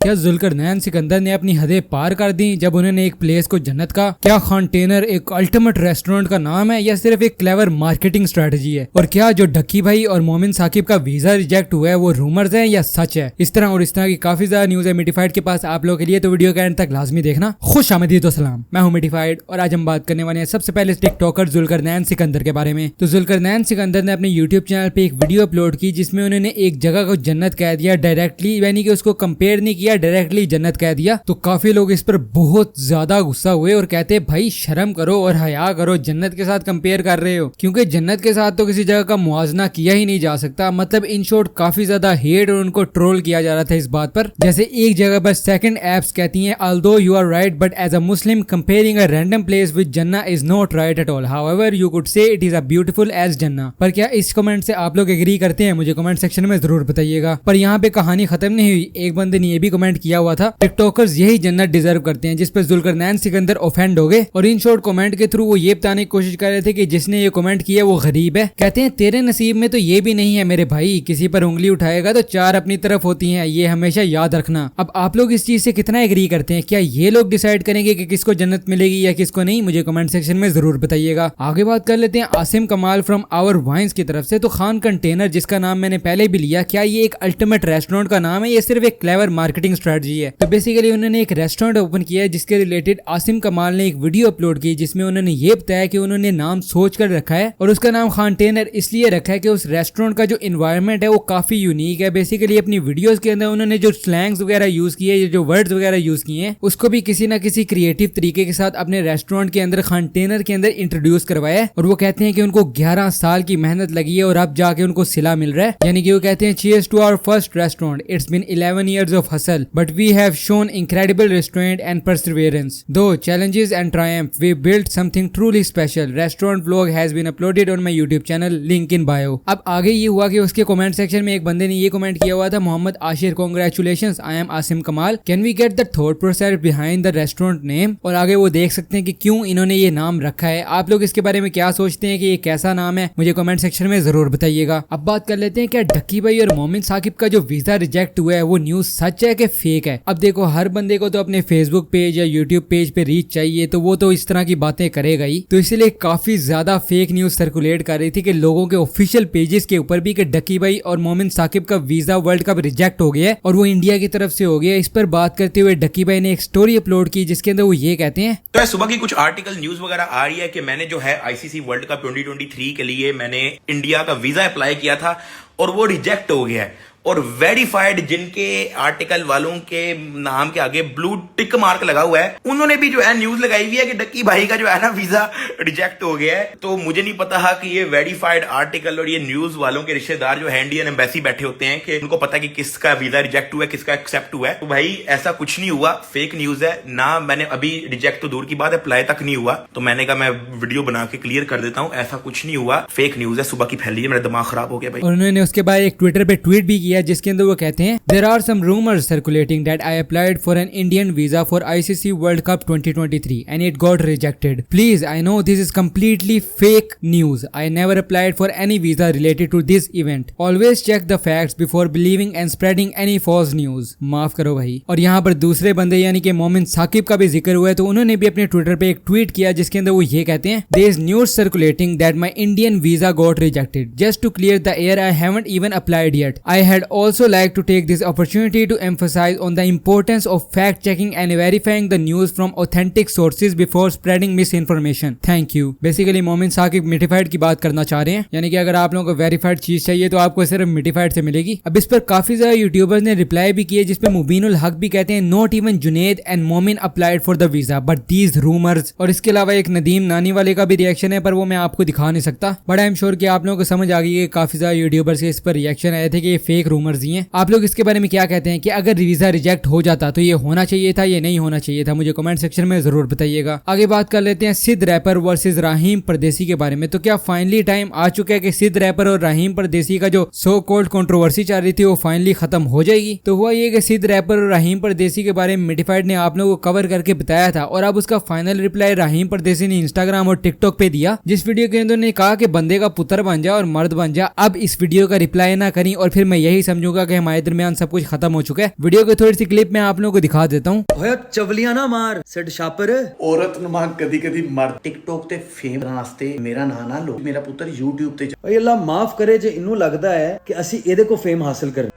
क्या जुल्करनैन सिकंदर ने अपनी हदें पार कर दी जब उन्होंने एक प्लेस को जन्नत कहा? क्या खानटेनर एक अल्टीमेट रेस्टोरेंट का नाम है या सिर्फ एक क्लेवर मार्केटिंग स्ट्रेटजी है? और क्या जो ढक्की भाई और मोमिन साकिब का वीजा रिजेक्ट हुआ है वो रूमर्स है या सच है? इस तरह की काफी ज्यादा न्यूज है मिटिफाइड के पास आप लोगों के लिए, तो वीडियो के एंड तक लाजमी देखना। खुश आमदीद व सलाम, मैं हूं मिटिफाइड और आज हम बात करने वाले हैं सबसे पहले टिकटॉकर जुल्करनैन सिकंदर के बारे में। तो जुल्करनैन सिकंदर ने अपने यूट्यूब चैनल पे एक वीडियो अपलोड की जिसमें उन्होंने एक जगह को जन्नत कह दिया डायरेक्टली, यानी कि उसको कंपेयर नहीं किया, डायरेक्टली जन्नत कह दिया। तो काफी लोग इस पर बहुत ज्यादा गुस्सा हुए और कहते हैं भाई शर्म करो और हया करो, जन्नत के साथ कंपेयर कर रहे हो, क्योंकि जन्नत के साथ तो किसी जगह का मुआवजा किया ही नहीं जा सकता। मतलब इन शॉर्ट काफी ज्यादा हेट और उनको ट्रोल किया जा रहा था इस बात पर। जैसे एक जगह पर सेकंड एप्स कहती हैं although you are right but as a Muslim comparing a random place with Jannah is not right at all. However you could say it is a beautiful as Jannah. पर क्या इस comment से आप लोग agree करते हैं? मुझे comment section में जरूर बताइएगा। पर यहाँ पे कहानी खत्म नहीं हुई, एक बंदे ने ये भी कमेंट किया हुआ था टिकटॉकर्स यही जन्नत डिजर्व करते हैं, जिस पर जुल्करनैन सिकंदर ऑफेंड हो गए और इन शॉर्ट कमेंट के थ्रू वो ये बताने की कोशिश कर रहे थे कि जिसने ये कमेंट किया वो गरीब है। कहते हैं तेरे नसीब में तो ये भी नहीं है मेरे भाई, किसी पर उंगली उठाएगा तो चार अपनी तरफ होती हैं, ये हमेशा याद रखना। अब आप लोग इस चीज से कितना एग्री करते हैं? क्या ये लोग डिसाइड करेंगे कि किसको जन्नत मिलेगी या किसको नहीं? मुझे कमेंट सेक्शन में जरूर बताइएगा। आगे बात कर लेते हैं आसिम कमाल फ्रॉम आवर वाइन्स की तरफ से। तो खान कंटेनर, जिसका नाम मैंने पहले भी लिया, क्या ये एक अल्टीमेट रेस्टोरेंट का नाम है या सिर्फ एक क्लेवर मार्केटिंग स्ट्रेटजी है? तो बेसिकली उन्होंने एक रेस्टोरेंट ओपन किया है जिसके रिलेटेड आसिम कमाल ने एक वीडियो अपलोड की जिसमें उन्होंने ये बताया कि उन्होंने नाम सोच कर रखा है और उसका नाम खानटेनर इसलिए रखा है कि उस रेस्टोरेंट का जो इन्वायरमेंट है वो काफी यूनिक है। बेसिकली अपनी वीडियोस के अंदर उन्होंने जो स्लैंग्स वगैरह यूज किए, जो वर्ड्स वगैरह यूज किए हैं, उसको भी किसी ना किसी क्रिएटिव तरीके के साथ अपने रेस्टोरेंट के अंदर खानटेनर के अंदर इंट्रोड्यूस करवाया है। और वो कहते हैं कि उनको 11 साल की मेहनत लगी है और अब जाके उनको सिला मिल रहा है। यानी कि वो कहते हैं cheers to our first restaurant, it's been 11 years of hustle but we have shown incredible restraint and perseverance. Though challenges and triumph, we built something truly special. Restaurant vlog has been uploaded on my YouTube channel, link in bio. अब आगे ये हुआ कि उसके comment section में एक बंदे ने ये कमेंट किया हुआ था, Mohammad Ashir, congratulations, I am Asim Kamal, can we get the thought process behind the restaurant name? और आगे वो देख सकते हैं कि क्यों इन्होंने ये नाम रखा है। आप लोग इसके बारे में क्या सोचते हैं कि ये कैसा नाम है? मुझे कमेंट सेक्शन में जरूर बताइएगा। अब बात कर लेते हैं क्या ढक्की भाई और मोमिन साकिब का जो वीजा रिजेक्ट हुआ है वो न्यूज सच है कि फेक है? अब देखो, हर बंदे को तो अपने फेसबुक पेज या यूट्यूब पेज पे रीच चाहिए, तो वो तो इस तरह की बातें करेगा ही। तो इसलिए काफी ज्यादा फेक न्यूज सर्कुलेट कर रही थी कि लोगों के ऑफिशियल पेजेस के ऊपर भी कि ढक्की भाई और मोमिन साकिब का वीजा वर्ल्ड कप रिजेक्ट हो गया है और वो इंडिया की तरफ से हो गया। इस पर बात करते हुए ढक्की भाई ने एक स्टोरी अपलोड की जिसके अंदर वो ये कहते हैं, तो सुबह की कुछ आर्टिकल न्यूज वगैरह आ रही है कि मैंने जो है आईसीसी वर्ल्ड कप 2023 के लिए मैंने इंडिया का वीजा अप्लाई किया था और वो रिजेक्ट हो गया है। और वेरीफाइड जिनके आर्टिकल वालों के नाम के आगे ब्लू टिक मार्क लगा हुआ है, उन्होंने भी जो है न्यूज लगाई हुई है कि ढक्की भाई का जो है ना वीजा रिजेक्ट हो गया है। तो मुझे नहीं पता है कि ये वेरीफाइड आर्टिकल और ये न्यूज वालों के रिश्तेदार जो है इंडियन एम्बेसी बैठे होते हैं कि उनको पता है कि किसका वीजा रिजेक्ट हुआ है, किसका एक्सेप्ट हुआ है। तो भाई ऐसा कुछ नहीं हुआ, फेक न्यूज है ना। मैंने अभी रिजेक्ट तो दूर की बात, अप्लाई तक नहीं हुआ। तो मैंने कहा मैं वीडियो बना के क्लियर कर देता हूँ, ऐसा कुछ नहीं हुआ, फेक न्यूज है, सुबह की फैली है, मेरा दिमाग खराब हो गया भाई। उन्होंने उसके बाद एक ट्विटर पे ट्वीट भी किया जिसके अंदर वो कहते हैं, there are some rumours circulating that I applied for an Indian visa for ICC world cup 2023 and it got rejected. Please I know this is completely fake news. I never applied for any visa related to this event. Always check the facts before believing and spreading any false news. माफ करो भाई। और यहाँ पर दूसरे बंदे यानी कि मोमिन साकिब का भी जिक्र हुआ है, तो उन्होंने भी अपने ट्विटर पे एक ट्वीट किया जिसके अंदर वो ये कहते हैं, there is news circulating that my Indian visa got rejected. Just to clear the air, I haven't even applied yet. I had also like to take this opportunity to emphasize on the importance of fact checking and verifying the news from authentic sources before spreading misinformation. Thank you. Basically मोमिन साकिब मिटिफाइड की बात करना चाह रहे हैं, यानी कि अगर आप लोगों को वेरीफाइड चीज चाहिए तो आपको सिर्फ मिटिफाइड से मिलेगी। अब इस पर काफी ज्यादा यूट्यूबर्स ने रिप्लाई भी किए जिसपे मुबीनुल हक भी कहते हैं, नॉट इवन जुनेद एंड मोमिन applied for the visa but these rumours. और इसके अलावा एक नदीम नानी वाले का भी रिएक्शन है पर वो मैं आपको दिखा नहीं सकता, बट आई एम श्योर कि आप लोगों को समझ आ गई है। काफी ज्यादा यूट्यूबर्स के इस पर रिएक्शन आए थे कि ये फेक रूमर्स ही हैं। आप लोग इसके बारे में क्या कहते हैं कि अगर वीजा रिजेक्ट हो जाता तो ये होना चाहिए था, ये नहीं होना चाहिए था? मुझे कमेंट सेक्शन में जरूर बताइएगा। आगे बात कर लेते हैं सिद्ध रैपर वर्सेस राहीम परदेसी के बारे में। तो क्या फाइनली टाइम आ चुका है कि सिद्ध रैपर और राहीम परदेसी का जो सो कॉल्ड कंट्रोवर्सी चल रही थी वो फाइनली खत्म हो जाएगी? तो हुआ ये कि सिद्ध रैपर और राहीम परदेसी के बारे में मिटिफाइड ने आप लोगों को कवर करके बताया था और अब उसका फाइनल रिप्लाई राहीम परदेसी ने इंस्टाग्राम और टिकटॉक पे दिया, जिस वीडियो के अंदर ने कहा कि बंदे का पुत्र बन जा और मर्द बन जा। अब इस वीडियो का रिप्लाई ना करी और फिर मैं यही यही समझूंगा कि हमारे दरमियान सब कुछ खत्म हो चुका है। वीडियो की थोड़ी सी क्लिप मैं आप लोगों को दिखा देता हूँ। ਓਏ ਚਵਲੀਆਂ ਨਾ ਮਾਰ ਸਿੱਡ ਛਾਪਰ ਔਰਤ ਨੂੰ ਮਾਂ ਕਦੀ ਕਦੀ ਮਰ ਟਿਕਟੋਕ ਤੇ ਫੇਮ ਵਾਸਤੇ ਮੇਰਾ ਨਾਂ ਨਾ ਲਓ। ਮੇਰਾ ਪੁੱਤਰ YouTube ਤੇ ਓਏ ਅੱਲਾ ਮਾਫ ਕਰੇ ਜੇ ਇਹਨੂੰ ਲੱਗਦਾ ਹੈ ਕਿ ਅਸੀਂ ਇਹਦੇ ਕੋ ਫੇਮ ਹਾਸਲ ਕਰ।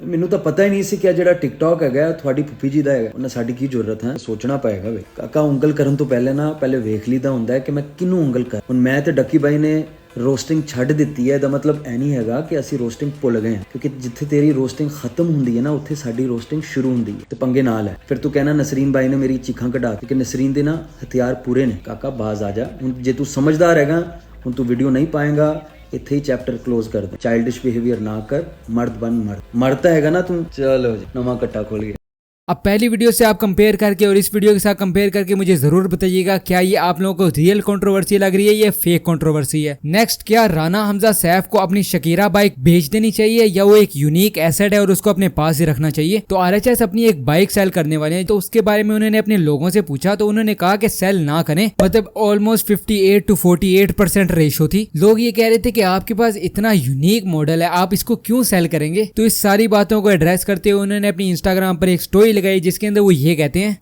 ਮੈਨੂੰ ਤਾਂ ਪਤਾ ਹੀ ਨਹੀਂ ਸੀ ਕਿ ਜਿਹੜਾ ਟਿਕਟੌਕ ਹੈਗਾ ਤੁਹਾਡੀ ਫੁੱਫੀ ਜੀ ਦਾ ਹੈਗਾ। ਉਹਨਾਂ ਸਾਡੀ ਕੀ ਜ਼ਰੂਰਤ ਹੈ, ਸੋਚਣਾ ਪਏਗਾ ਵੇ ਕਾਕਾ। ਉਂਗਲ ਕਰਨ ਤੋਂ ਪਹਿਲੇ ਵੇਖ ਲਈਦਾ ਹੁੰਦਾ ਹੈ ਕਿ ਮੈਂ ਕਿਹਨੂੰ ਉਂਗਲ ਕਰ। ਹੁਣ ਮੈਂ ਤੇ ਡੱਕੀ ਬਾਈ ਨੇ ਰੋਸਟਿੰਗ ਛੱਡ ਦਿੱਤੀ ਹੈ। ਇਹਦਾ ਮਤਲਬ ਇਹ ਨਹੀਂ ਹੈਗਾ ਕਿ ਅਸੀਂ ਰੋਸਟਿੰਗ ਭੁੱਲ ਗਏ ਹਾਂ, ਕਿਉਂਕਿ ਜਿੱਥੇ ਤੇਰੀ ਰੋਸਟਿੰਗ ਖਤਮ ਹੁੰਦੀ ਹੈ ਨਾ ਉੱਥੇ ਸਾਡੀ ਰੋਸਟਿੰਗ ਸ਼ੁਰੂ ਹੁੰਦੀ ਹੈ। ਤੇ ਪੰਗੇ ਨਾਲ ਹੈ ਫਿਰ ਤੂੰ ਕਹਿਣਾ ਨਸਰੀਨ ਬਾਈ ਨੇ ਮੇਰੀ ਚੀਖਾਂ ਕਢਾ ਦਿੱਤੀ, ਕਿ ਨਸਰੀਨ ਦੇ ਨਾ ਹਥਿਆਰ ਪੂਰੇ ਨੇ। ਕਾਕਾ ਬਾਜ਼ ਆ ਜਾ ਹੁਣ, ਜੇ ਤੂੰ ਸਮਝਦਾਰ ਹੈਗਾ ਹੁਣ ਤੂੰ ਵੀਡੀਓ ਨਹੀਂ ਪਾਏਗਾ, ਇੱਥੇ ਹੀ ਚੈप्टर क्लोज कर दे। चाइल्डिश बिहेवियर ना कर, मर्द बन। मरता हैगा ना तू। चलो जी नवा कट्टा खोल गया। अब पहली वीडियो से आप कंपेयर करके और इस वीडियो के साथ कंपेयर करके मुझे जरूर बताइएगा क्या ये आप लोगों को रियल कंट्रोवर्सी लग रही है या फेक कंट्रोवर्सी है। नेक्स्ट, क्या राना हमजा सैफ को अपनी शकीरा बाइक बेच देनी चाहिए या वो एक यूनिक एसेट है और उसको अपने पास ही रखना चाहिए। तो RHS अपनी एक बाइक सेल करने वाले हैं, तो उसके बारे में उन्होंने अपने लोगों से पूछा तो उन्होंने कहा कि सेल ना करें। मतलब ऑलमोस्ट 58 to 48% रेशो थी। लोग ये कह रहे थे कि आपके पास इतना यूनिक मॉडल है, आप इसको क्यों सेल करेंगे। तो इस सारी बातों को एड्रेस करते हुए उन्होंने अपनी इंस्टाग्राम पर एक स्टोरी लगाई जिसके अंदर वो ये कहते हैं,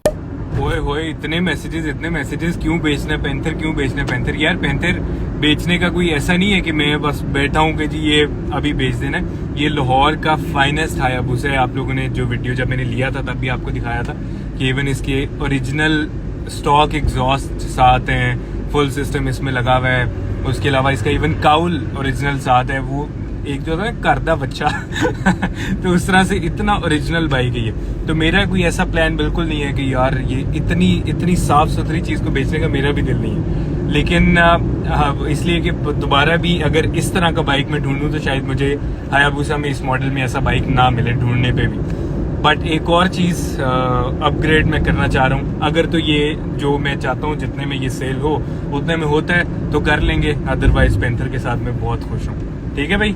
ओए होए इतने मैसेजेस क्यों बेचना पैंथर, क्यों बेचना पैंथर। यार पैंथर बेचने का कोई ऐसा नहीं है कि मैं बस बैठा हूँ कि जी ये अभी बेच देना है। ये लाहौर का फाइनेस्ट हायाबुसा है। आप लोगों ने जो वीडियो जब मैंने लिया था तब भी आपको दिखाया था कि इवन इसके ओरिजिनल स्टॉक एग्जॉस्ट साथ हैं, फुल सिस्टम इसमें लगा हुआ है। उसके अलावा इसका इवन काउल ओरिजिनल साथ है, वो एक जो था घर दा बच्चा तो उस तरह से इतना ओरिजिनल बाइक है ये। तो मेरा कोई ऐसा प्लान बिल्कुल नहीं है कि यार ये इतनी साफ सुथरी चीज़ को बेचने का मेरा भी दिल नहीं है। लेकिन इसलिए कि दोबारा भी अगर इस तरह का बाइक मैं ढूंढूं तो शायद मुझे हायाबुसा में इस मॉडल में ऐसा बाइक ना मिले ढूंढने पे भी। बट एक और चीज़ अपग्रेड मैं करना चाह रहा हूँ। अगर तो ये जो मैं चाहता हूँ जितने में ये सेल हो उतने में होता है तो कर लेंगे, अदरवाइज पेंथर के साथ मैं बहुत खुश हूँ। ठीक है भाई,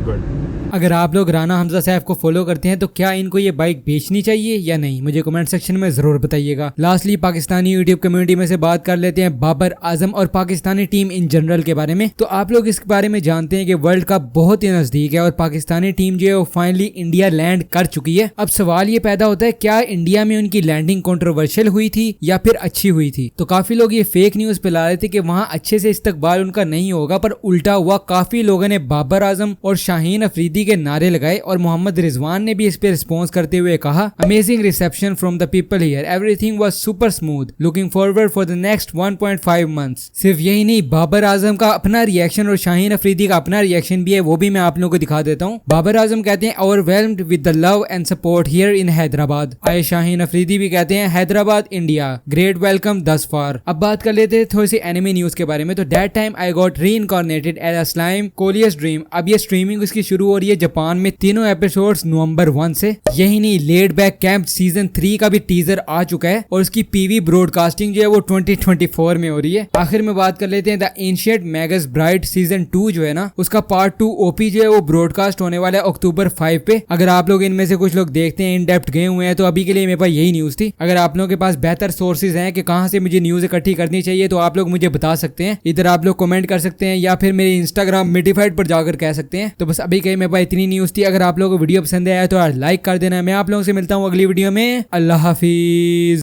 गुड। अगर आप लोग राना हमजा सैफ को फॉलो करते हैं तो क्या इनको ये बाइक बेचनी चाहिए या नहीं, मुझे कमेंट सेक्शन में जरूर बताइएगा। लास्टली पाकिस्तानी यूट्यूब कम्युनिटी में से बात कर लेते हैं बाबर आजम और पाकिस्तानी टीम इन जनरल के बारे में। तो आप लोग इस बारे में जानते हैं कि वर्ल्ड कप बहुत ही नजदीक है और पाकिस्तानी टीम जो है वो फाइनली इंडिया लैंड कर चुकी है। अब सवाल ये पैदा होता है क्या इंडिया में उनकी लैंडिंग कंट्रोवर्शियल हुई थी या फिर अच्छी हुई थी। तो काफी लोग ये फेक न्यूज फैला रहे थे कि वहाँ अच्छे से इस्तकबाल उनका नहीं होगा, पर उल्टा हुआ। काफी लोगों ने बाबर आजम और शाहीन अफरीदी के नारे लगाए और मोहम्मद रिजवान ने भी इस पे रिस्पॉन्स करते हुए कहा, amazing reception from the people here, everything was super smooth, looking forward for the next 1.5 months. सिर्फ यही नहीं, बाबर आजम का अपना रिएक्शन और शाहीन अफरीदी का अपना रिएक्शन भी है, वो भी मैं आप लोगों को दिखा देता हूँ। बाबर आजम कहते हैं overwhelmed with the love and support here in Hyderabad. आए शाहीन अफरीदी भी कहते हैं हैदराबाद इंडिया, ग्रेट वेलकम दस फार। अब बात कर लेते हैं थोड़ी सी एनिमे न्यूज के बारे में। तो that time I got reincarnated as a slime coleus dream. अब ये स्ट्रीमिंग इसकी शुरू हो रही है जापान में, तीनों एपिसोड्स नवंबर 1 से। यही नहीं, लेड बैक कैंप सीजन 3 का भी टीजर आ चुका है और उसकी पीवी ब्रॉडकास्टिंग जो है वो 2024 में हो रही है। आखिर में बात कर लेते हैं the ancient Magas bride season 2 जो है ना, उसका पार्ट 2 ओपी जो है वो ब्रॉडकास्ट होने वाला है अक्टूबर 5 पे। अगर आप लोग इनमें से कुछ लोग देखते हैं, इन डेप्थ गए हुए हैं, तो अभी के लिए मेरे पास यही न्यूज थी। अगर आप लोगों के पास बेहतर सोर्सेज हैं कि कहां से मुझे न्यूज इकट्ठी करनी चाहिए तो आप लोग मुझे बता सकते हैं। इधर आप लोग कमेंट कर सकते हैं या फिर मेरे इंस्टाग्राम मिडिफाइड पर जाकर कह सकते हैं। तो बस अभी के मेरे पास इतनी न्यूज थी। अगर आप लोगों को वीडियो पसंद आया तो यार लाइक कर देना। मैं आप लोगों से मिलता हूँ अगली वीडियो में। अल्लाह हाफिज।